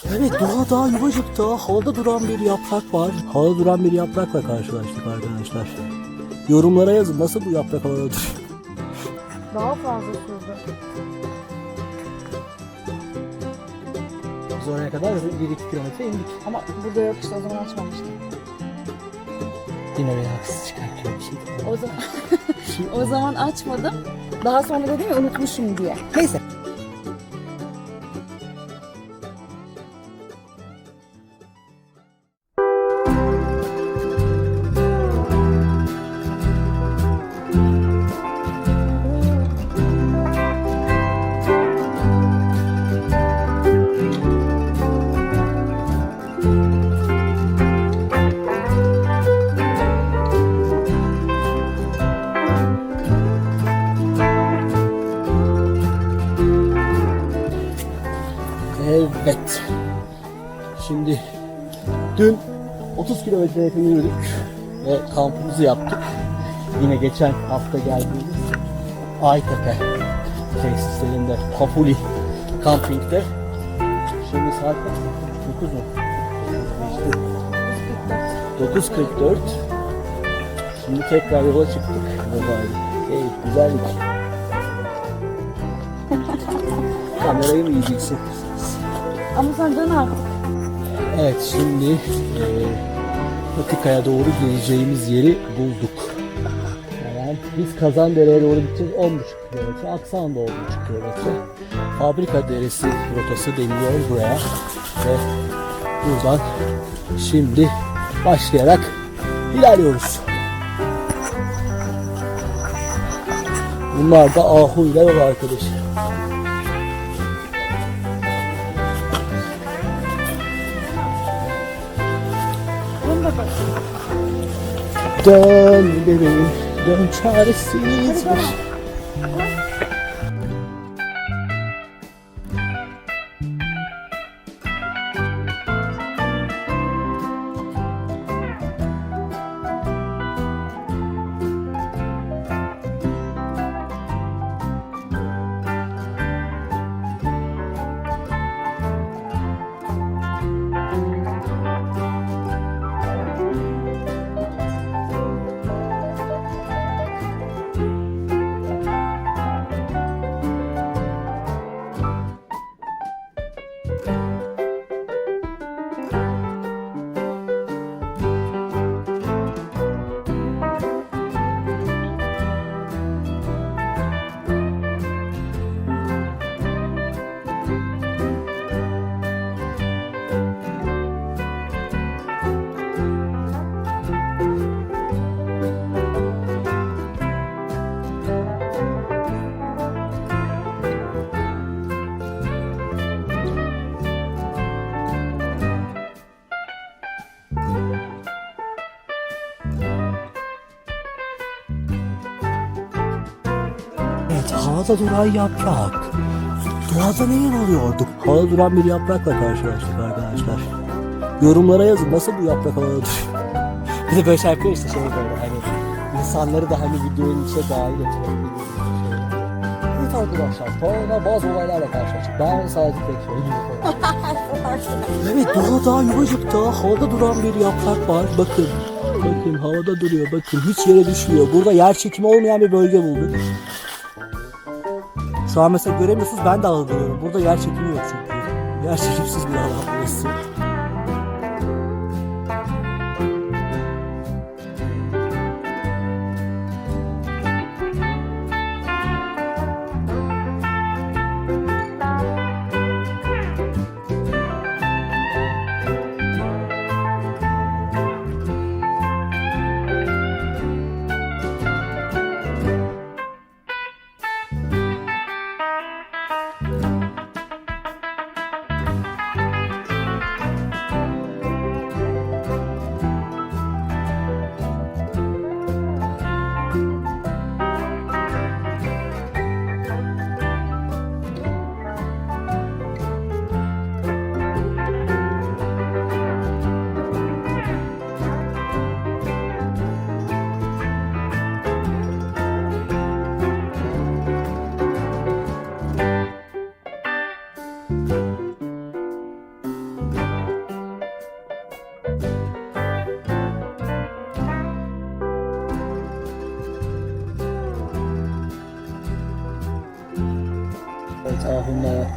Evet, Doğa Yuvacik'ta havada duran bir yaprak var. Havada duran bir yaprakla karşılaştık arkadaşlar. Yorumlara yazın, nasıl bu yaprak havada duruyor? Daha fazla sürdü. Biz oraya kadar 1-2 kilometre indik. Ama burada yok işte, o zaman açmamıştım. Yine beni haksız çıkartıyor bir şey. O zaman o zaman açmadım. Daha sonra dedim ya, unutmuşum diye. Neyse. Evet. Şimdi dün 30 kilometre yakın yürüdük ve kampımızı yaptık. Yine geçen hafta geldiğimiz Aytepe tesislerinde, Papuli Camping'de. Şimdi saat 9 mu? 9:44. Şimdi tekrar yola çıktık. Hey, güzellik. Kamerayı mı yiyeceksin? Ama sen dön artık. Evet, şimdi Patika'ya doğru geleceğimiz yeri bulduk. Yani biz Kazandere'ye doğru gideceğiz, 10,5 kilometre. Aksan da 10,5 kilometre. Fabrika Deresi rotası deniliyor buraya. Ve buradan şimdi başlayarak ilerliyoruz. Bunlar da Ahu ile yol arkadaşı. Dön bebeğim, dön çaresizmiş. Evet, havada duran yaprak. Doğada neler oluyorduk? Havada duran bir yaprakla karşılaştık arkadaşlar. Yorumlara yazın, nasıl bu yaprak havada duruyor? Bir de böyle şey yapıyor işte, böyle hani insanları da hani videonun içine dahil etmek. Evet arkadaşlar, sonra bazı olaylarla karşılaştık. Ben sadece tek söyleyeyim. Evet, Doğa Yürüyüşü'nde havada duran bir yaprak var. Bakın. Bakın, havada duruyor. Bakın, hiç yere düşmüyor. Burada yer çekimi olmayan bir bölge bulduk. Şu an mesela göremiyorsunuz, ben de algılıyorum. Burada yer çekimi yok çünkü. Yer çekimsiz bir alan burası.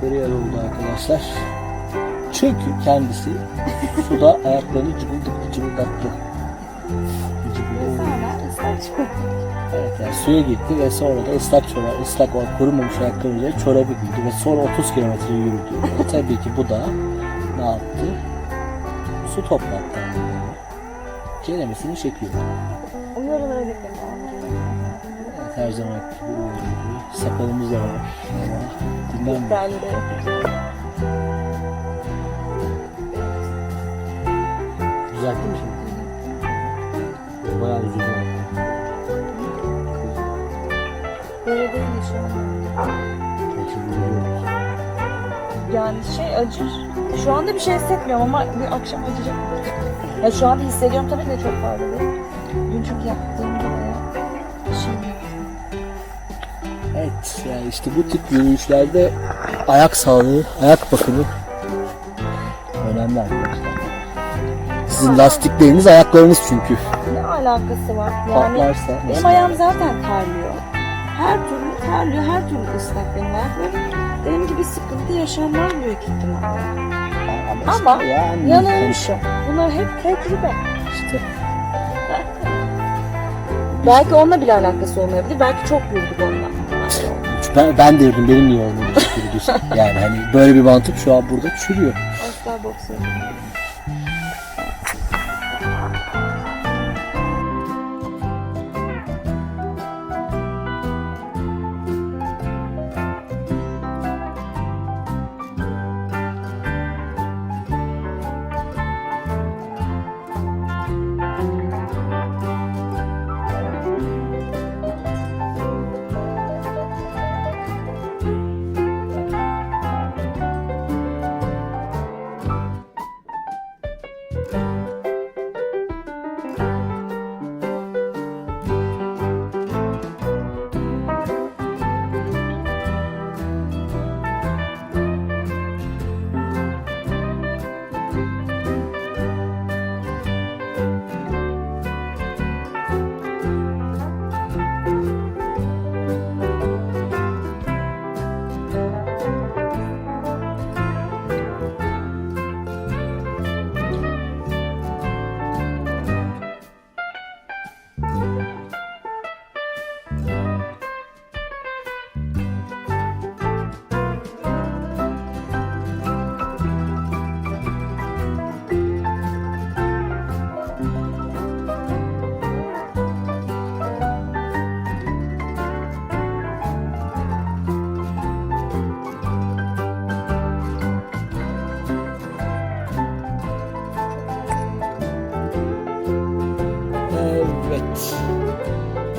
ayakları yarıldı arkadaşlar. Çünkü kendisi suda ayaklarını cıvıldattı. Evet, yani suya gitti ve sonra da ıslak olan kurumamış ayaklarıyla çorabı giydi ve sonra 30 kilometre yürüdü. Tabii ki bu da ne yaptı? Su toplattı. Çenemesini çekiyor. Uyarılara dikkat edin. Evet, her zaman gibi uyarıyor. Sakalımız da var ama dinlenmiyor. Ben de. Düzeltti mi şimdi? Bayağı üzüldüm. Böyle değil şu an. Yani acır. Şu anda bir şey hissetmiyorum ama bir akşam acıyacak. Ya şu anda hissediyorum tabii de çok fazla değil. Dün çünkü yaptığımda Evet, yani işte bu tip yürüyüşlerde ayak sağlığı, ayak bakımı önemli arkadaşlar. Sizin lastikleriniz ayaklarınız çünkü. ne alakası var? Yani Patlarsa benim mesela. ayağım zaten terliyor. Her türlü terliyor, her türlü ıslak benim ayaklarım. Benim gibi sıkıntı yaşanmaz büyük ihtimalle. Ama yani yanılmışım. Bunlar hep tecrübe. İşte. Belki onunla bile alakası olmayabilir. Belki çok yürüdük onunla. Ben de yürüdüm, benim niye olmadı yürüdü. Yani hani böyle bir mantık şu an burada çürüyor. Asla boksör.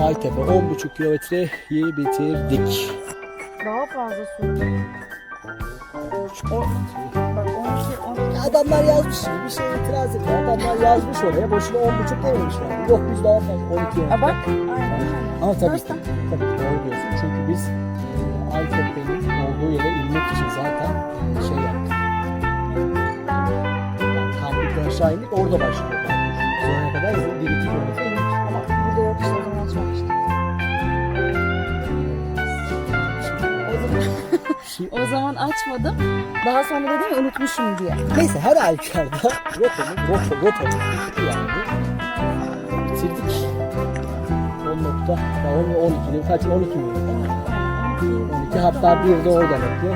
Aytepe 10,5 kilometreyi bitirdik. Daha fazla sürdü. Bak 12. Adamlar yazmış, bir şey itiraz ediyor. Adamlar yazmış oraya, boşuna 10,5 dememişler. Yok biz daha fazla 12 kilometre. Bak aynen. Ama tabii ki doğru diyorsun. Çünkü biz Aytepe'nin olduğu yere inmek için zaten şey yaptık. Yani kamplıktan aşağı indik, orada başlıyor. Sonuna kadar 1-2 kilometre indik. Ama burada yok işte, o zaman açmamıştım. O zaman açmadım. Daha sonra dedim ya unutmuşum diye. Neyse her halükarda rotamız bitti yani. Bitirdik. 12 kaç 12 mi? 12 hatta bir de oradan ekle.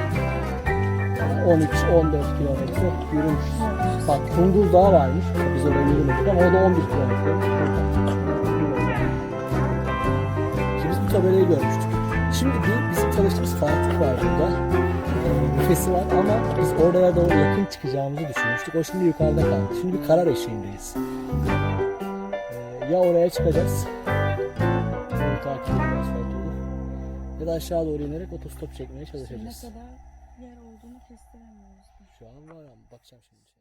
13-14 kilometre yürümüşüz. Bak Kunduz Dağı varmış. Biz oraya yürümedik ama orada 11 kilometre. Şimdi biz bu tabelayı görmüştük. Şimdi bizim çalıştığımız Fatih var burada. Büfesi var ama biz oraya doğru yakın çıkacağımızı düşünmüştük. O şimdi yukarıda kaldı. Şimdi bir karar eşiğindeyiz. Ya oraya çıkacağız. Onu takip edeceğiz. Ya da aşağı doğru inerek otostop çekmeye çalışacağız. Ne kadar yer olduğunu kestiremiyoruz. Şu an var ama bakacağım şimdi.